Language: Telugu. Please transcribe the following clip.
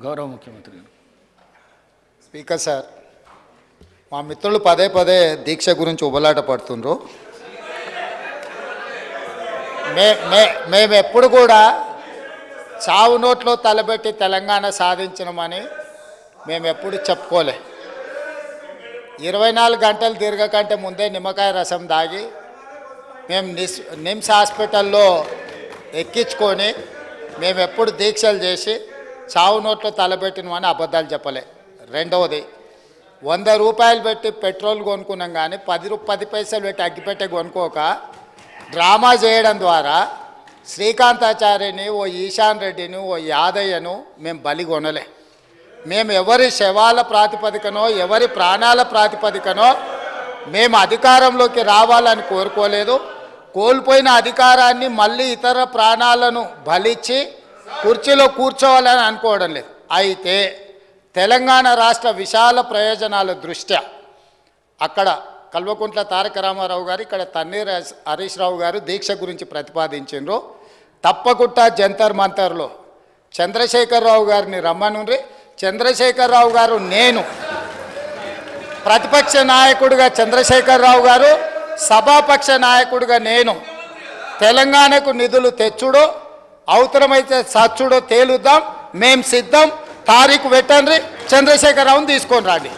గౌరవ ముఖ్యమంత్రి గారు. స్పీకర్ సార్, మా మిత్రులు పదే పదే దీక్ష గురించి ఉబలాట పడుతుండ్రు. మేము ఎప్పుడు కూడా చావు నోట్లో తలబెట్టి తెలంగాణ సాధించినమని మేము ఎప్పుడు చెప్పుకోలే. 24 గంటలు తిరగకంటే ముందే నిమ్మకాయ రసం దాగి మేము నిమ్స్ హాస్పిటల్లో ఎక్కించుకొని మేము ఎప్పుడు దీక్షలు చేసి చావు నోట్లో తలబెట్టినమని అబద్ధాలు చెప్పలే. రెండవది, 100 రూపాయలు పెట్టి పెట్రోల్ కొనుక్కున్నాం కానీ 10 పైసలు పెట్టి అగ్గిపెట్టే కొనుక్కోక డ్రామా చేయడం ద్వారా శ్రీకాంతాచార్యని, ఓ ఈశాన్ రెడ్డిని, ఓ యాదయ్యను మేము బలి కొనలే. మేము ఎవరి శవాల ప్రాతిపదికనో ఎవరి ప్రాణాల ప్రాతిపదికనో మేము అధికారంలోకి రావాలని కోరుకోలేదు. కోల్పోయిన అధికారాన్ని మళ్ళీ ఇతర ప్రాణాలను బలిచ్చి కుర్చీలో కూర్చోవాలని అనుకోవడం లేదు. అయితే తెలంగాణ రాష్ట్ర విశాల ప్రయోజనాల దృష్ట్యా అక్కడ కల్వకుంట్ల తారక రామారావు గారు, ఇక్కడ తన్నీర్ హరీష్ రావు గారు దీక్ష గురించి ప్రతిపాదించారు. తప్పకుండా జంతర్ మంతర్లో చంద్రశేఖరరావు గారిని రమ్మనుండ్రి. చంద్రశేఖరరావు గారు, నేను ప్రతిపక్ష నాయకుడిగా చంద్రశేఖరరావు గారు, సభాపక్ష నాయకుడిగా నేను తెలంగాణకు నిధులు తెచ్చుడో అవసరమైతే సచ్చుడో తేలుద్దాం. మేం సిద్ధం. తారీఖు పెట్టండి, చంద్రశేఖరరావుని తీసుకొని రండి.